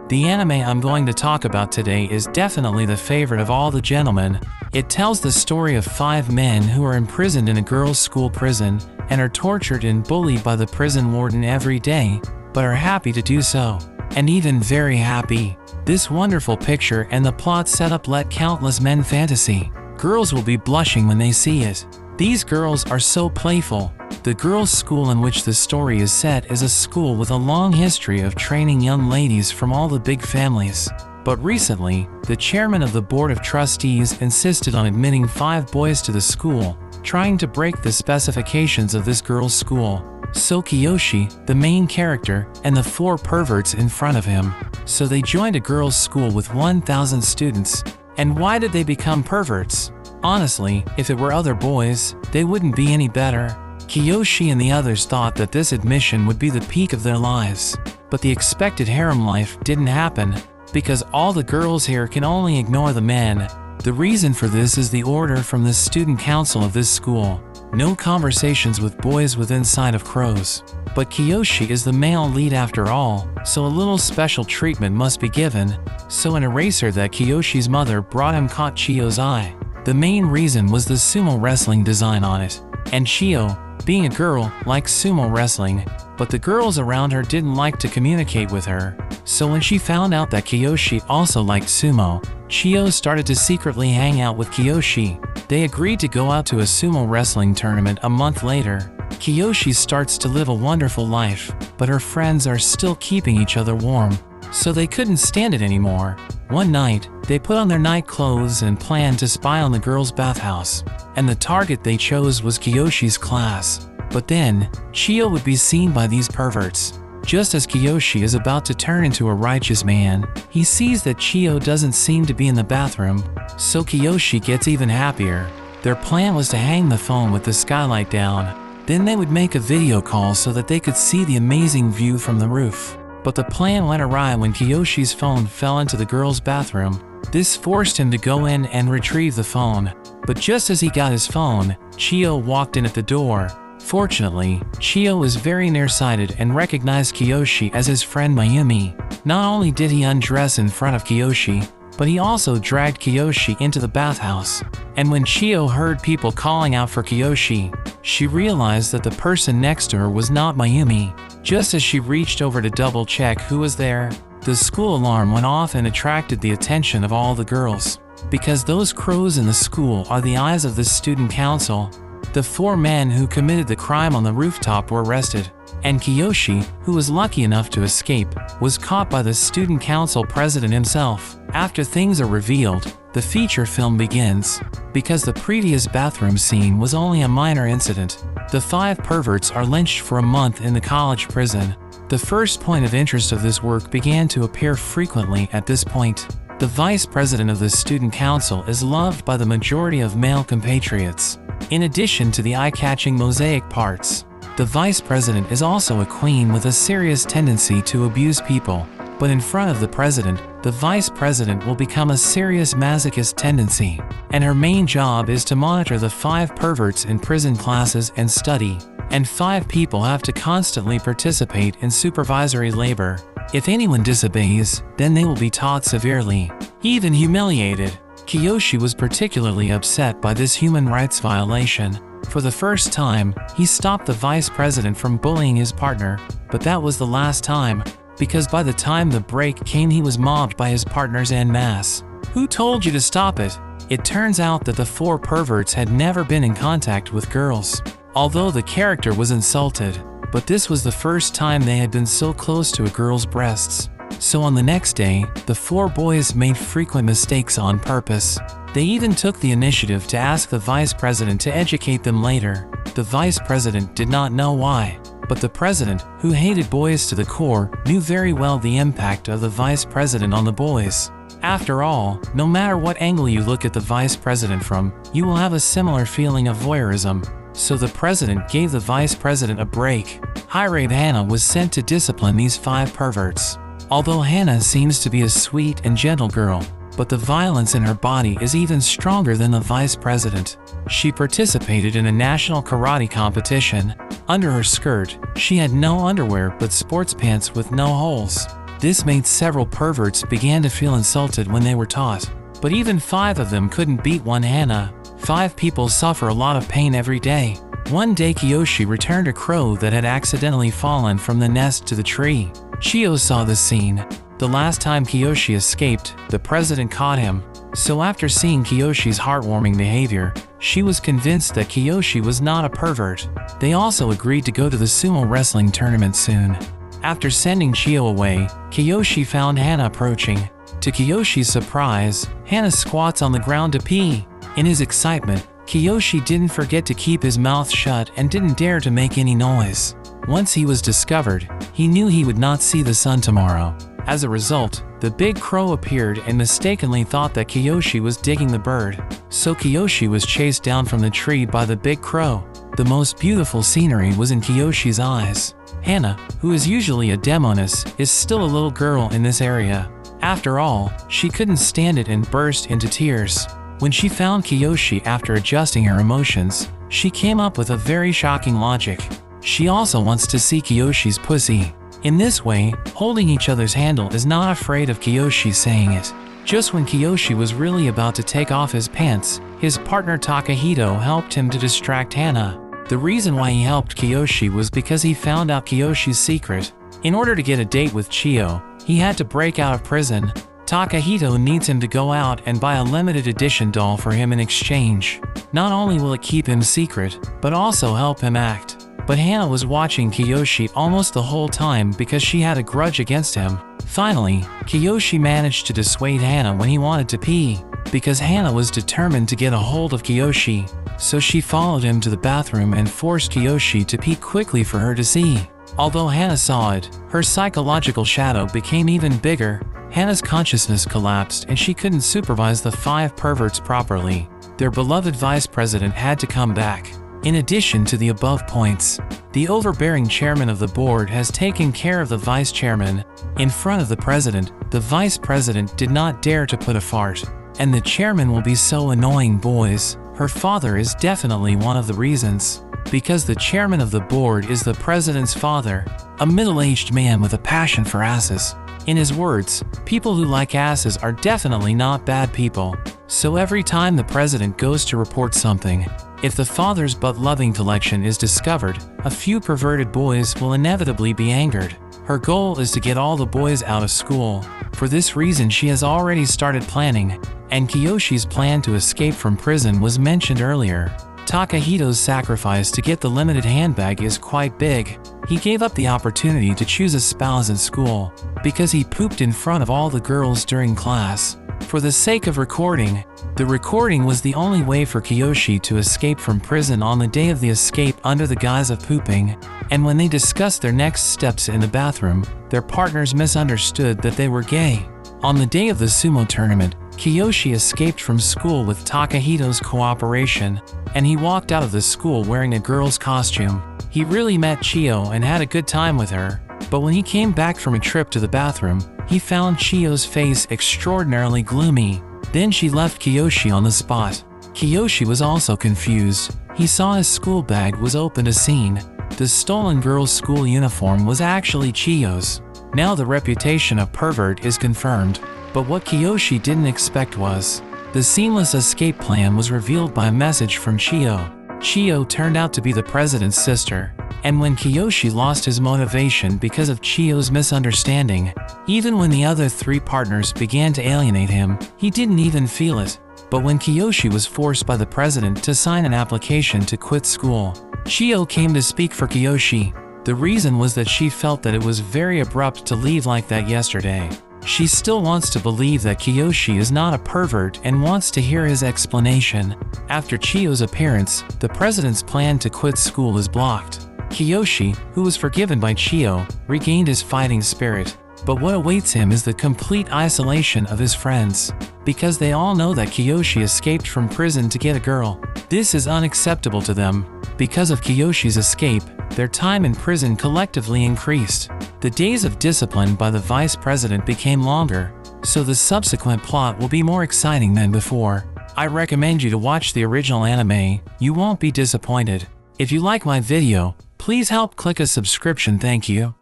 The anime I'm going to talk about today is definitely the favorite of all the gentlemen. It tells the story of 5 men who are imprisoned in a girls' school prison and are tortured and bullied by the prison warden every day, but are happy to do so, and even very happy. This wonderful picture and the plot setup let countless men fantasy. Girls will be blushing when they see it. These girls are so playful. The girls' school in which the story is set is a school with a long history of training young ladies from all the big families. But recently, the chairman of the board of trustees insisted on admitting 5 boys to the school, trying to break the specifications of this girls' school. So Kiyoshi, the main character, and the 4 perverts in front of him. So they joined a girls' school with 1,000 students. And why did they become perverts? Honestly, if it were other boys, they wouldn't be any better. Kiyoshi and the others thought that this admission would be the peak of their lives. But the expected harem life didn't happen, because all the girls here can only ignore the men. The reason for this is the order from the student council of this school. No conversations with boys within sight of crows. But Kiyoshi is the male lead after all, so a little special treatment must be given. So an eraser that Kiyoshi's mother brought him caught Chiyo's eye. The main reason was the sumo wrestling design on it. And Chiyo, being a girl, likes sumo wrestling, but the girls around her didn't like to communicate with her. So when she found out that Kiyoshi also liked sumo, Chiyo started to secretly hang out with Kiyoshi. They agreed to go out to a sumo wrestling tournament a month later. Kiyoshi starts to live a wonderful life, but her friends are still keeping each other warm, so they couldn't stand it anymore. One night, they put on their night clothes and planned to spy on the girls' bathhouse, and the target they chose was Kiyoshi's class. But then, Chiyo would be seen by these perverts. Just as Kiyoshi is about to turn into a righteous man, he sees that Chiyo doesn't seem to be in the bathroom, so Kiyoshi gets even happier. Their plan was to hang the phone with the skylight down. Then they would make a video call so that they could see the amazing view from the roof. But the plan went awry when Kiyoshi's phone fell into the girls' bathroom. This forced him to go in and retrieve the phone. But just as he got his phone, Chiyo walked in at the door. Fortunately, Chiyo was very nearsighted and recognized Kiyoshi as his friend Mayumi. Not only did he undress in front of Kiyoshi, but he also dragged Kiyoshi into the bathhouse. And when Chiyo heard people calling out for Kiyoshi, she realized that the person next to her was not Mayumi. Just as she reached over to double check who was there, the school alarm went off and attracted the attention of all the girls. Because those crows in the school are the eyes of the student council, the 4 men who committed the crime on the rooftop were arrested. And Kiyoshi, who was lucky enough to escape, was caught by the student council president himself. After things are revealed, the feature film begins. Because the previous bathroom scene was only a minor incident, the 5 perverts are lynched for a month in the college prison. The first point of interest of this work began to appear frequently at this point. The vice president of the student council is loved by the majority of male compatriots. In addition to the eye-catching mosaic parts, the vice president is also a queen with a serious tendency to abuse people. But in front of the president, the vice president will become a serious masochist tendency, and her main job is to monitor the 5 perverts in prison classes and study. And 5 people have to constantly participate in supervisory labor. If anyone disobeys, then they will be taught severely, even humiliated. Kiyoshi was particularly upset by this human rights violation. For the first time, he stopped the vice president from bullying his partner, but that was the last time, because by the time the break came he was mobbed by his partners en masse. Who told you to stop it? It turns out that the 4 perverts had never been in contact with girls, although the character was insulted, but this was the first time they had been so close to a girl's breasts. So on the next day, the 4 boys made frequent mistakes on purpose. They even took the initiative to ask the vice president to educate them later. The vice president did not know why, but the president, who hated boys to the core, knew very well the impact of the vice president on the boys. After all, no matter what angle you look at the vice president from, you will have a similar feeling of voyeurism. So the president gave the vice president a break. Hirade Hana was sent to discipline these 5 perverts. Although Hana seems to be a sweet and gentle girl, but the violence in her body is even stronger than the vice president. She participated in a national karate competition. Under her skirt, she had no underwear but sports pants with no holes. This made several perverts begin to feel insulted when they were taught. But even 5 of them couldn't beat one Hana. 5 people suffer a lot of pain every day. One day Kiyoshi returned a crow that had accidentally fallen from the nest to the tree. Chiyo saw this scene. The last time Kiyoshi escaped, the president caught him. So after seeing Kiyoshi's heartwarming behavior, she was convinced that Kiyoshi was not a pervert. They also agreed to go to the sumo wrestling tournament soon. After sending Chiyo away, Kiyoshi found Hana approaching. To Kiyoshi's surprise, Hana squats on the ground to pee. In his excitement, Kiyoshi didn't forget to keep his mouth shut and didn't dare to make any noise. Once he was discovered, he knew he would not see the sun tomorrow. As a result, the big crow appeared and mistakenly thought that Kiyoshi was digging the bird. So Kiyoshi was chased down from the tree by the big crow. The most beautiful scenery was in Kiyoshi's eyes. Hana, who is usually a demoness, is still a little girl in this area. After all, she couldn't stand it and burst into tears. When she found Kiyoshi after adjusting her emotions, she came up with a very shocking logic. She also wants to see Kiyoshi's pussy. In this way, holding each other's handle is not afraid of Kiyoshi saying it. Just when Kiyoshi was really about to take off his pants, his partner Takahito helped him to distract Hana. The reason why he helped Kiyoshi was because he found out Kiyoshi's secret. In order to get a date with Chiyo, he had to break out of prison. Takahito needs him to go out and buy a limited edition doll for him in exchange. Not only will it keep him secret, but also help him act. But Hana was watching Kiyoshi almost the whole time because she had a grudge against him. Finally, Kiyoshi managed to dissuade Hana when he wanted to pee. Because Hana was determined to get a hold of Kiyoshi, so she followed him to the bathroom and forced Kiyoshi to pee quickly for her to see. Although Hana saw it, her psychological shadow became even bigger. Hana's consciousness collapsed and she couldn't supervise the 5 perverts properly. Their beloved vice president had to come back. In addition to the above points, the overbearing chairman of the board has taken care of the vice chairman. In front of the president, the vice president did not dare to put a fart. And the chairman will be so annoying, boys. Her father is definitely one of the reasons. Because the chairman of the board is the president's father, a middle-aged man with a passion for asses. In his words, people who like asses are definitely not bad people. So every time the president goes to report something, if the father's butt-loving collection is discovered, a few perverted boys will inevitably be angered. Her goal is to get all the boys out of school. For this reason she has already started planning, and Kiyoshi's plan to escape from prison was mentioned earlier. Takahito's sacrifice to get the limited handbag is quite big. He gave up the opportunity to choose a spouse in school, because he pooped in front of all the girls during class. For the sake of recording, the recording was the only way for Kiyoshi to escape from prison on the day of the escape under the guise of pooping, and when they discussed their next steps in the bathroom, their partners misunderstood that they were gay. On the day of the sumo tournament, Kiyoshi escaped from school with Takahito's cooperation, and he walked out of the school wearing a girl's costume. He really met Chiyo and had a good time with her, but when he came back from a trip to the bathroom, he found Chiyo's face extraordinarily gloomy. Then she left Kiyoshi on the spot. Kiyoshi was also confused. He saw his school bag was open to seen. The stolen girl's school uniform was actually Chiyo's. Now the reputation of pervert is confirmed. But what Kiyoshi didn't expect was, the seamless escape plan was revealed by a message from Chiyo. Chiyo turned out to be the president's sister. And when Kiyoshi lost his motivation because of Chiyo's misunderstanding, even when the other 3 partners began to alienate him, he didn't even feel it. But when Kiyoshi was forced by the president to sign an application to quit school, Chiyo came to speak for Kiyoshi. The reason was that she felt that it was very abrupt to leave like that yesterday. She still wants to believe that Kiyoshi is not a pervert and wants to hear his explanation. After Chiyo's appearance, the president's plan to quit school is blocked. Kiyoshi, who was forgiven by Chiyo, regained his fighting spirit. But what awaits him is the complete isolation of his friends. Because they all know that Kiyoshi escaped from prison to get a girl. This is unacceptable to them. Because of Kiyoshi's escape, their time in prison collectively increased. The days of discipline by the vice president became longer, so the subsequent plot will be more exciting than before. I recommend you to watch the original anime. You won't be disappointed. If you like my video, please help click a subscription. Thank you.